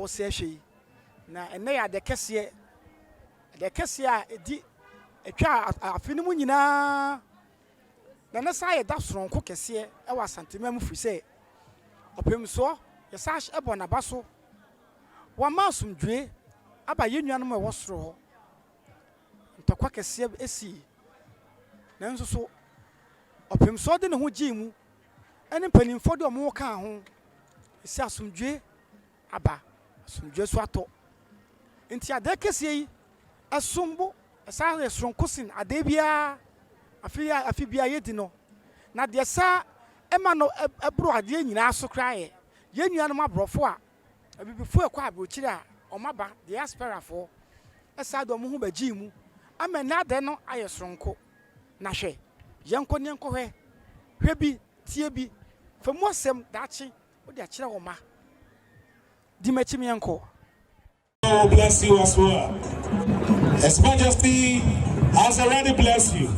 wo se ahwe na ene ya de kese a edi etwa afini mu nyina na na sa ye da soronko kese e wa Asante mem firi se opem so ye sa ebo na baso wa masumdwe aba ye nuanom e wo soro ho ntokwa kese esi na nso so opem so de ne ho gimu ene mpanimfo de omo ka ho esi asumdwe aba asumdwe so ato nti ade kese yi asumbo esa resronkosin ade bia afi bia yedi no na de sa ema no ebro ade nyina so krae ye nuanom abrofo a abibifo ekwa abrochiri a omaba diaspora fo esa do mo ho bagimu amena de no ayesronko na hwe yenko ne nko hwe bi tie bi famu asem dachi odi a kire wo ma di machi me yenko. God bless you as well. His Majesty has already blessed you.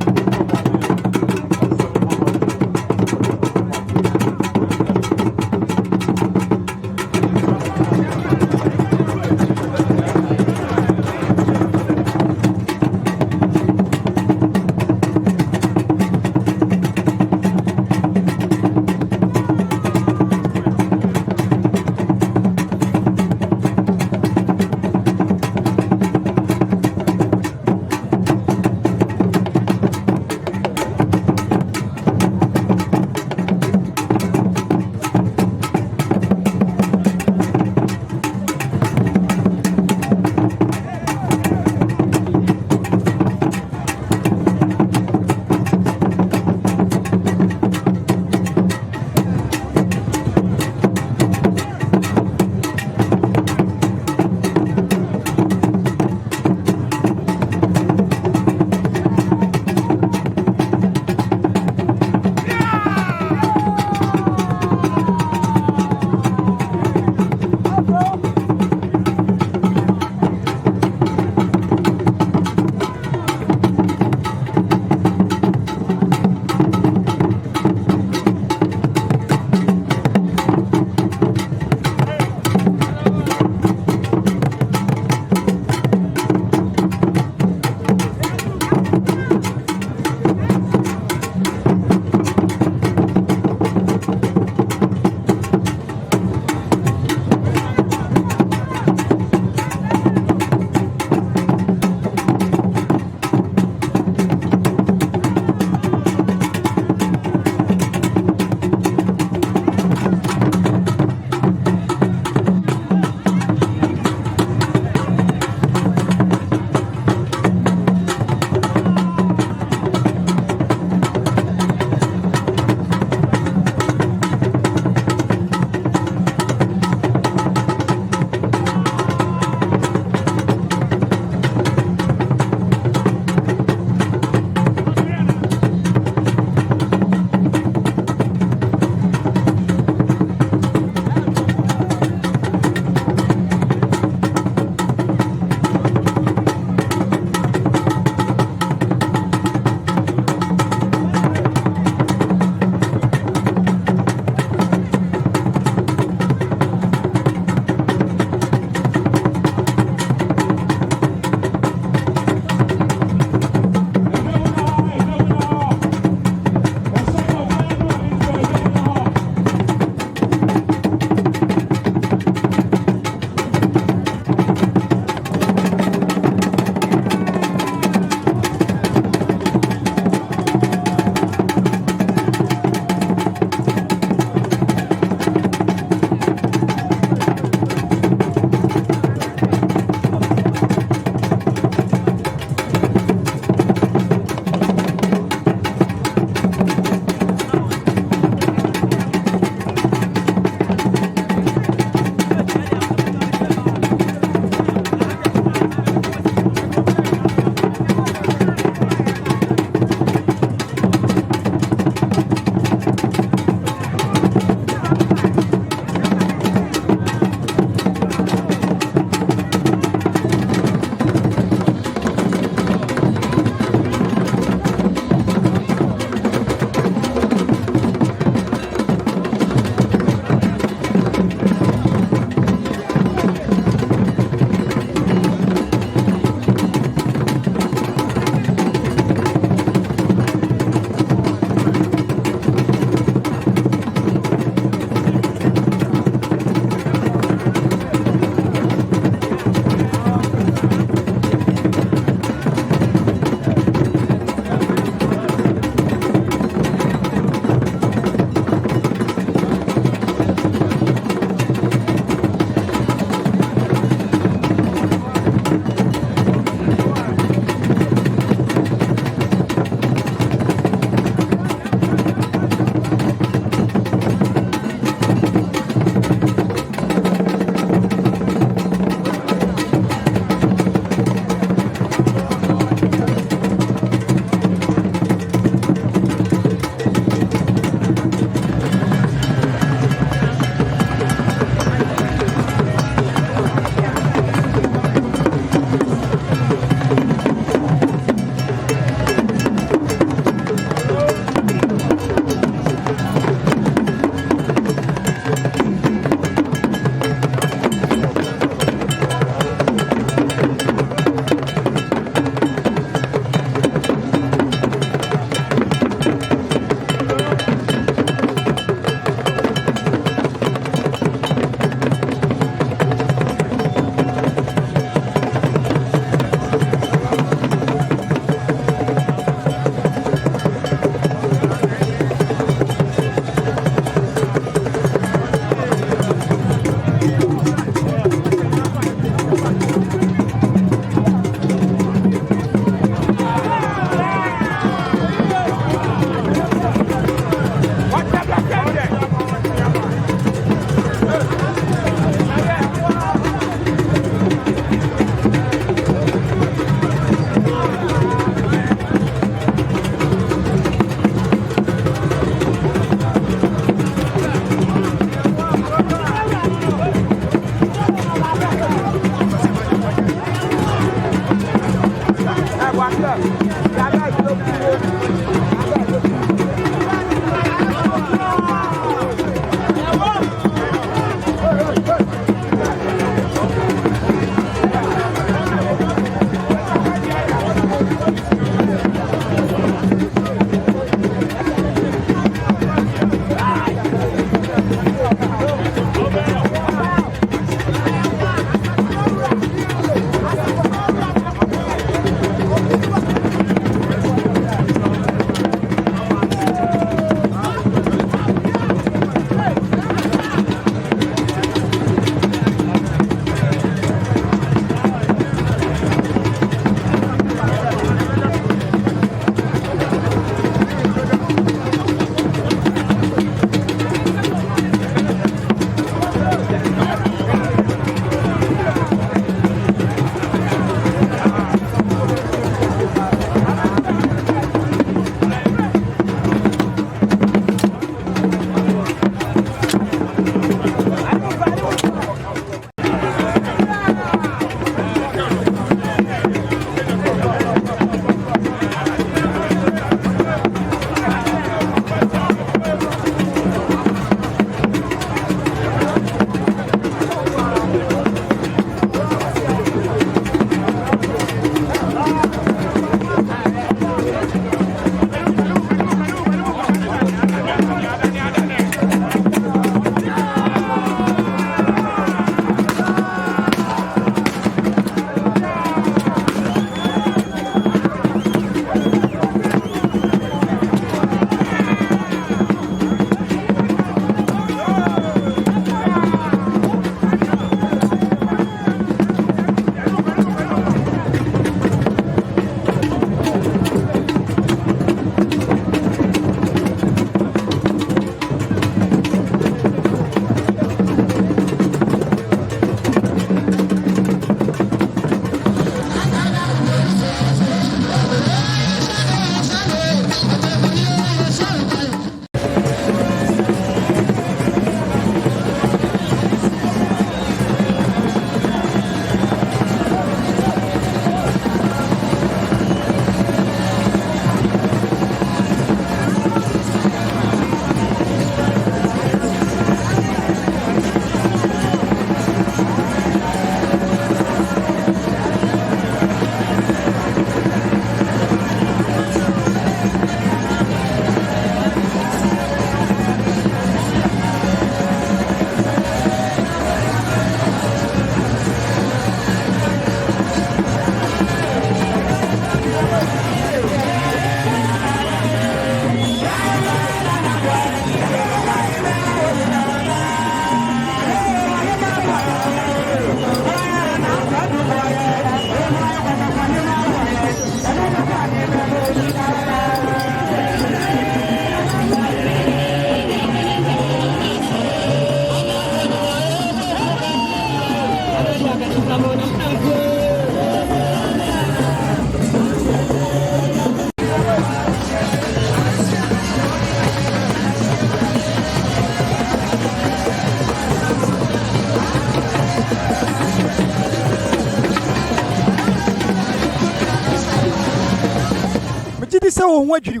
se wo ho adwiri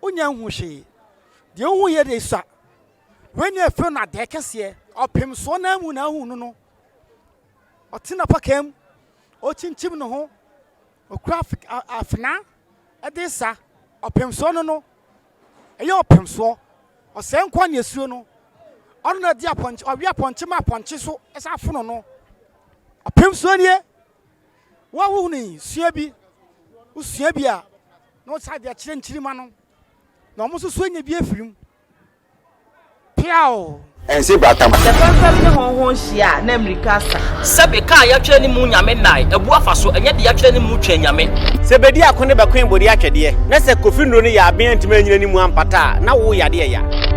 onya hu hwe de hu ye de sa when you feel na de kese opem so na mu na hu no otina pakam o chinchim no ho o graphic afna e de sa opem so no e yo opem so o se nkwa na esuo no ono na di aponche o wi aponche ma aponche so e sa fono no opem so nie wa hu ni sua bi usua bi a no sa de akire nchirima no na omo so anya bi afirim piao ense batam the family ne honhon hia na America sa sebe ka ya twere ni mu nyame nai ebu afaso enye de ya twere ni mu twa nyame sebedi akone be kwen bodi atwede na se kofi nro ne ya aben ntime nyina ni mu ampata na wo yade ya